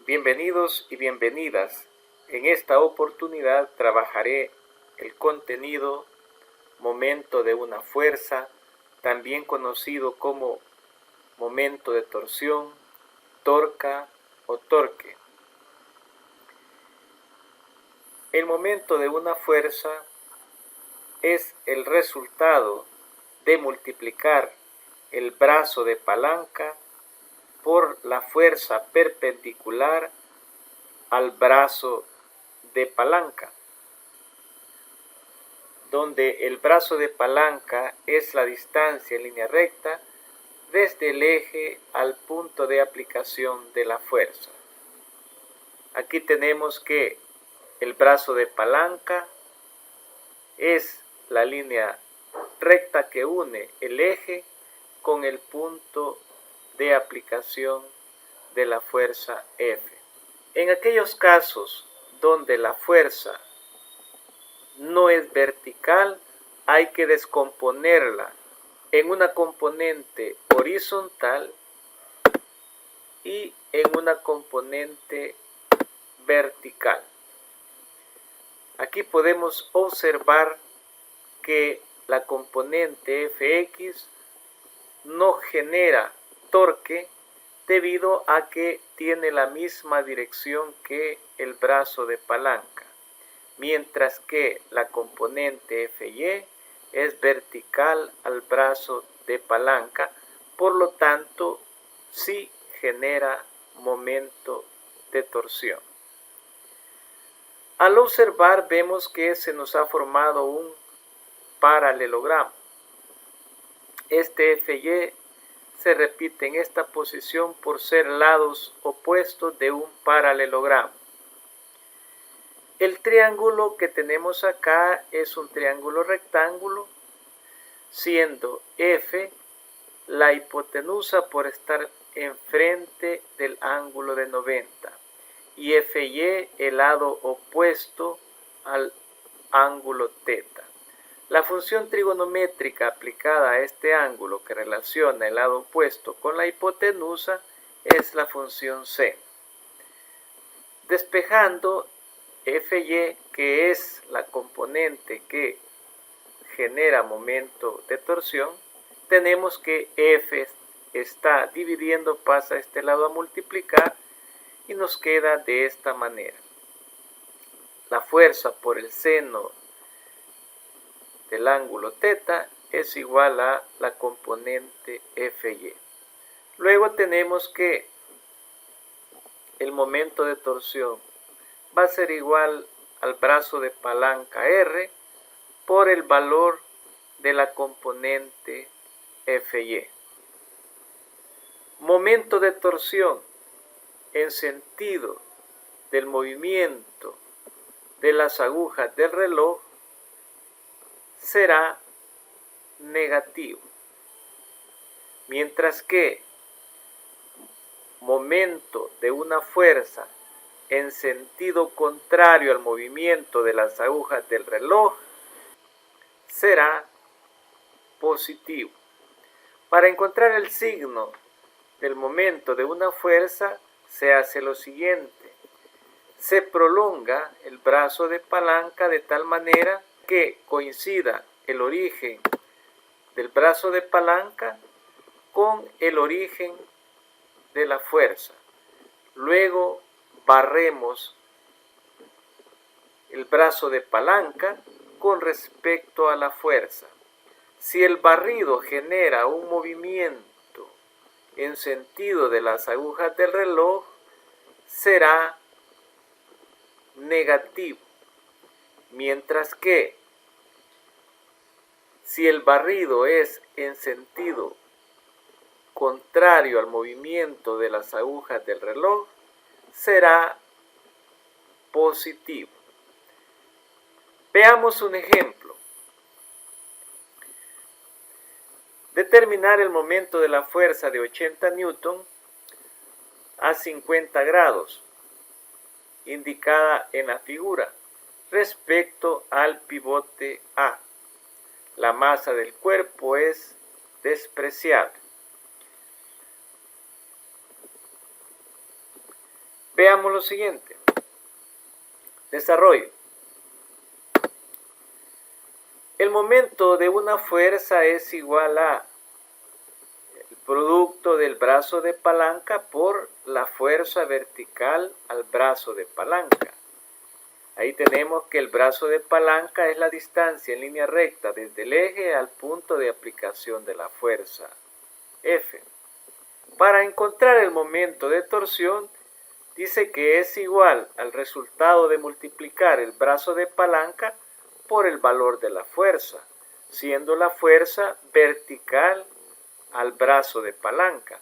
Bienvenidos y bienvenidas. En esta oportunidad trabajaré el contenido momento de una fuerza, también conocido como momento de torsión, torca o torque. El momento de una fuerza es el resultado de multiplicar el brazo de palanca por la fuerza perpendicular al brazo de palanca, donde el brazo de palanca es la distancia en línea recta desde el eje al punto de aplicación de la fuerza. Aquí tenemos que el brazo de palanca es la línea recta que une el eje con el punto de aplicación de la fuerza F. En aquellos casos donde la fuerza no es vertical, hay que descomponerla en una componente horizontal y en una componente vertical. Aquí podemos observar que la componente Fx no genera torque debido a que tiene la misma dirección que el brazo de palanca, mientras que la componente Fy es vertical al brazo de palanca, por lo tanto sí genera momento de torsión. Al observar vemos que se nos ha formado un paralelogramo. Este Fy se repite en esta posición por ser lados opuestos de un paralelogramo. El triángulo que tenemos acá es un triángulo rectángulo, siendo F la hipotenusa por estar enfrente del ángulo de 90 y Fy el lado opuesto al ángulo θ. La función trigonométrica aplicada a este ángulo que relaciona el lado opuesto con la hipotenusa es la función c. Despejando Fy, que es la componente que genera momento de torsión, tenemos que F está dividiendo, pasa a este lado a multiplicar y nos queda de esta manera. La fuerza por el seno del ángulo θ es igual a la componente Fy. Luego tenemos que el momento de torsión va a ser igual al brazo de palanca R por el valor de la componente Fy. Momento de torsión en sentido del movimiento de las agujas del reloj será negativo, mientras que momento de una fuerza en sentido contrario al movimiento de las agujas del reloj será positivo. Para encontrar el signo del momento de una fuerza se hace lo siguiente: se prolonga el brazo de palanca de tal manera que coincida el origen del brazo de palanca con el origen de la fuerza. Luego barremos el brazo de palanca con respecto a la fuerza. Si el barrido genera un movimiento en sentido de las agujas del reloj, será negativo, mientras que si el barrido es en sentido contrario al movimiento de las agujas del reloj, será positivo. Veamos un ejemplo. Determinar el momento de la fuerza de 80 Newton a 50 grados, indicada en la figura, respecto al pivote A. La masa del cuerpo es despreciable. Veamos lo siguiente. Desarrollo. El momento de una fuerza es igual a el producto del brazo de palanca por la fuerza vertical al brazo de palanca. Ahí tenemos que el brazo de palanca es la distancia en línea recta desde el eje al punto de aplicación de la fuerza F. Para encontrar el momento de torsión, dice que es igual al resultado de multiplicar el brazo de palanca por el valor de la fuerza, siendo la fuerza vertical al brazo de palanca.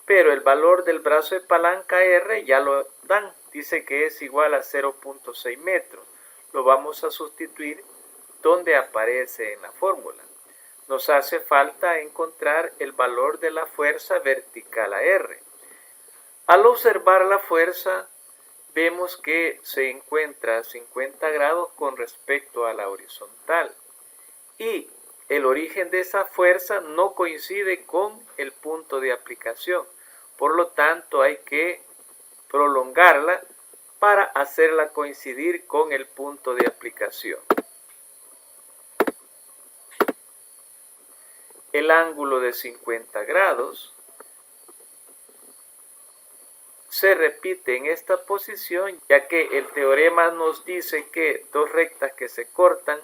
Pero el valor del brazo de palanca R ya lo dan, dice que es igual a 0.6 metros. Lo vamos a sustituir donde aparece en la fórmula. Nos hace falta encontrar el valor de la fuerza vertical a R. Al observar la fuerza, vemos que se encuentra a 50 grados con respecto a la horizontal. Y el origen de esa fuerza no coincide con el punto de aplicación. Por lo tanto, hay que prolongarla para hacerla coincidir con el punto de aplicación. El ángulo de 50 grados se repite en esta posición, ya que el teorema nos dice que dos rectas que se cortan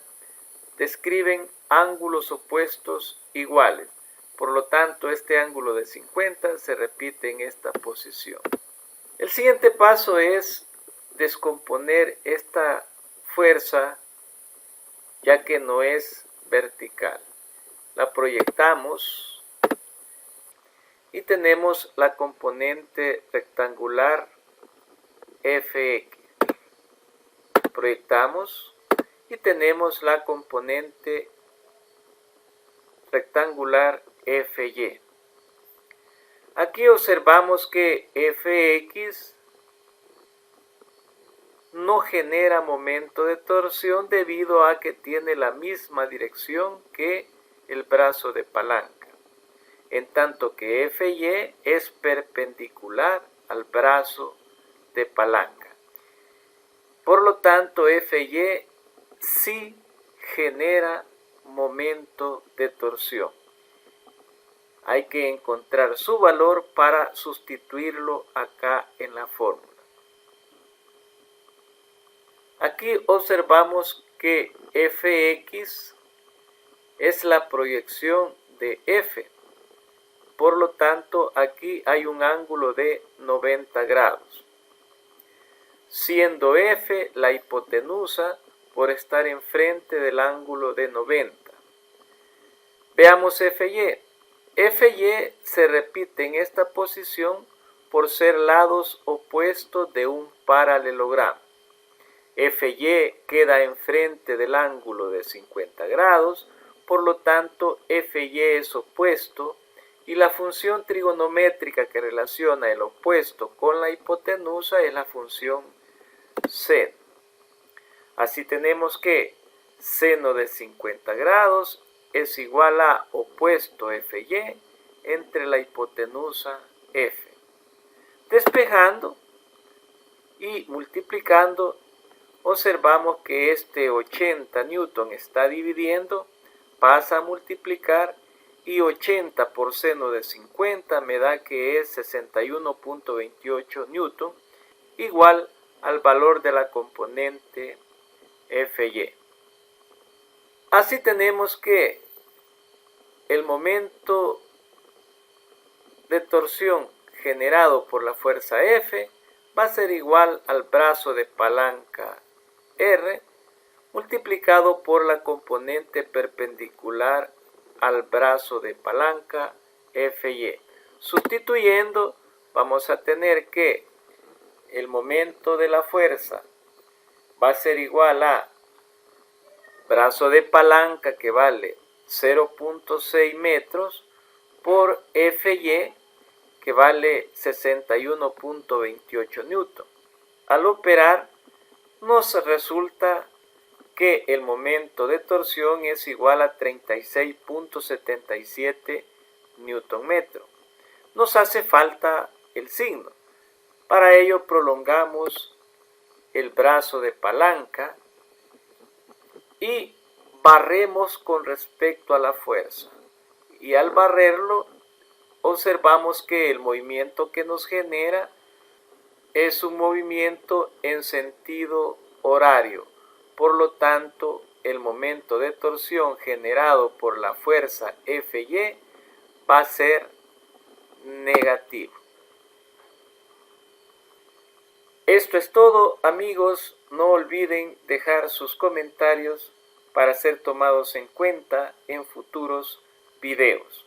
describen ángulos opuestos iguales. Por lo tanto, este ángulo de 50 se repite en esta posición. El siguiente paso es descomponer esta fuerza, ya que no es vertical. La proyectamos y tenemos la componente rectangular Fx. Proyectamos y tenemos la componente rectangular Fy. Aquí observamos que Fx no genera momento de torsión debido a que tiene la misma dirección que el brazo de palanca, en tanto que Fy es perpendicular al brazo de palanca. Por lo tanto, Fy sí genera momento de torsión. Hay que encontrar su valor para sustituirlo acá en la fórmula. Aquí observamos que Fx es la proyección de F. Por lo tanto, aquí hay un ángulo de 90 grados. Siendo F la hipotenusa por estar enfrente del ángulo de 90. Veamos Fy. Fy se repite en esta posición por ser lados opuestos de un paralelogramo. Fy queda enfrente del ángulo de 50 grados, por lo tanto Fy es opuesto y la función trigonométrica que relaciona el opuesto con la hipotenusa es la función seno. Así tenemos que seno de 50 grados es igual a opuesto Fy entre la hipotenusa F. Despejando y multiplicando, observamos que este 80 newton está dividiendo, pasa a multiplicar y 80 por seno de 50 me da que es 61.28 newton, igual al valor de la componente Fy. Así tenemos que el momento de torsión generado por la fuerza F va a ser igual al brazo de palanca R multiplicado por la componente perpendicular al brazo de palanca Fy. Sustituyendo, vamos a tener que el momento de la fuerza va a ser igual a brazo de palanca que vale 0.6 metros por Fy que vale 61.28 newton. Al operar nos resulta que el momento de torsión es igual a 36.77 newton metro. Nos hace falta el signo. Para ello prolongamos el brazo de palanca y barremos con respecto a la fuerza. Y al barrerlo, observamos que el movimiento que nos genera es un movimiento en sentido horario. Por lo tanto, el momento de torsión generado por la fuerza Fy va a ser negativo. Esto es todo, amigos. No olviden dejar sus comentarios para ser tomados en cuenta en futuros videos.